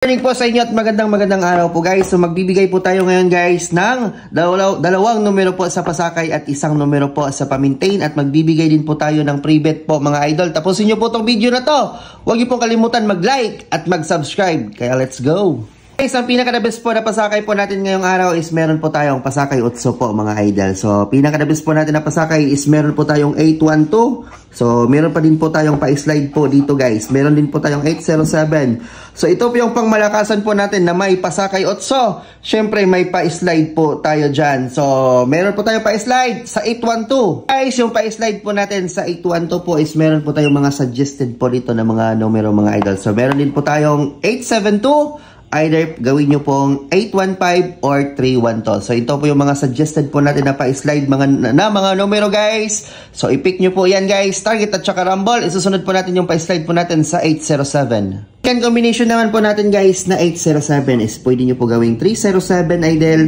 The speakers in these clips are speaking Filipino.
Morning po sa inyo at magandang araw po guys. So magbibigay po tayo ngayon guys ng dalawang numero po sa pasakay at isang numero po sa pamintain. At magbibigay din po tayo ng free bet po mga idol. Tapusin nyo po itong video na to. Huwag nyo pong kalimutan mag-like at mag-subscribe. Kaya let's go! Guys, ang pinaka-the-best po na pasakay po natin ngayong araw is meron po tayong pasakay 8 po mga idol. So pinaka-the-best po natin na pasakay is meron po tayong 812. So meron pa din po tayong pa-slide po dito guys. Meron din po tayong 807. So ito po yung pangmalakasan po natin na may pasakay 8. Syempre may pa-slide po tayo dyan. So meron po tayong pa-slide sa 812. Guys, yung pa-slide po natin sa 812 po is meron po tayong mga suggested po dito na mga numero mga idol. So meron din po tayong 872. Either gawin nyo pong 815 or 312. So ito po yung mga suggested po natin na pa-slide mga numero guys. So i-pick nyo po yan guys. Target at saka rumble. Isusunod po natin yung pa-slide po natin sa 807. Second combination naman po natin guys na 807 is pwede nyo po gawing 307 idol,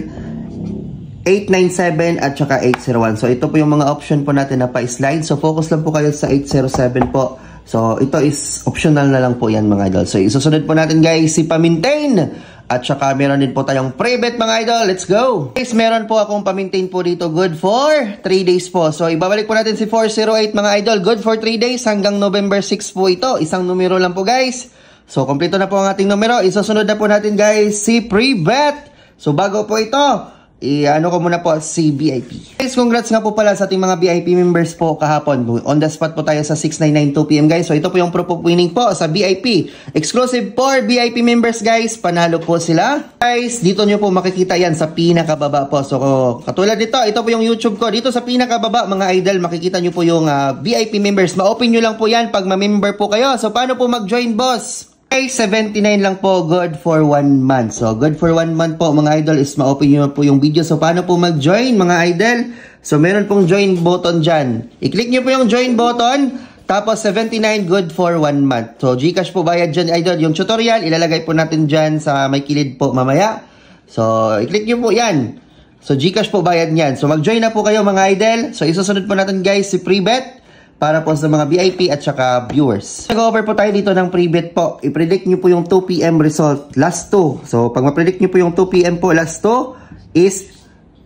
897 at saka 801. So ito po yung mga option po natin na pa-slide. So focus lang po kayo sa 807 po. So, ito is optional na lang po yan mga idol. So, isusunod po natin guys si pamintain. At saka meron din po tayong free bet mga idol. Let's go! Guys, meron po akong pamintain po dito. Good for 3 days po. So, ibabalik po natin si 408 mga idol. Good for 3 days hanggang November 6 po ito. Isang numero lang po guys. So, kompleto na po ang ating numero. Isusunod na po natin guys si free bet. So, bago po ito, i-ano ko muna po si VIP. Guys, congrats nga po pala sa ating mga VIP members po kahapon. On the spot po tayo sa 6992 PM guys. So ito po yung proof of winning po sa VIP. Exclusive for VIP members guys. Panalo po sila. Guys, dito nyo po makikita yan sa pinakababa po. So katulad dito, ito po yung YouTube ko. Dito sa pinakababa mga idol, makikita nyo po yung VIP members. Ma-open nyo lang po yan pag ma-member po kayo. So paano po mag-join boss? Okay, 79 lang po, good for 1 month. So, good for 1 month po mga idol is ma-open nyo po yung video. So, paano po mag-join mga idol? So, meron pong join button dyan. I-click nyo po yung join button. Tapos, 79 good for 1 month. So, Gcash po bayad dyan idol. Yung tutorial, ilalagay po natin dyan sa may kilid po mamaya. So, i-click nyo po yan. So, Gcash po bayad nyan. So, mag-join na po kayo mga idol. So, isusunod po natin guys si free bet. Para po sa mga VIP at saka viewers. Nag-over po tayo dito ng pre-bet po. I-predict nyo po yung 2 PM result. Last 2. So, pag ma-predict nyo po yung 2 PM po, last 2 is,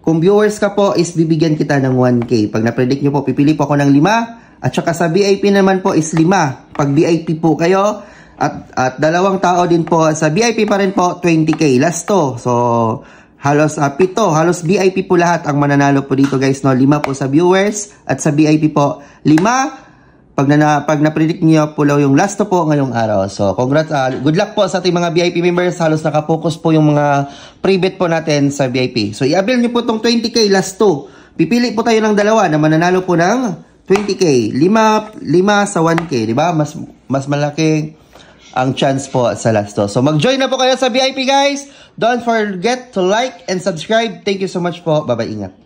kung viewers ka po, is bibigyan kita ng 1K. Pag na-predict nyo po, pipili po ako ng 5. At saka sa VIP naman po is 5. Pag VIP po kayo, at dalawang tao din po, sa VIP pa rin po, 20K. Last 2. So, halos 7, halos VIP po lahat ang mananalo po dito guys, no? 5 po sa viewers at sa VIP po 5. Pag na-predict niyo po yung last po ngayong araw. So congrats, good luck po sa ating mga VIP members. Halos nakapokus po yung mga pre-bet po natin sa VIP. So i-avail niyo po tong 20K last 2. Pipili po tayo ng dalawa na mananalo po ng 20K. 5 sa 1K, di ba? Mas malaki ang chance po sa last 2. So mag-join na po kayo sa VIP guys. Don't forget to like and subscribe. Thank you so much po. Bye-bye. Ingat.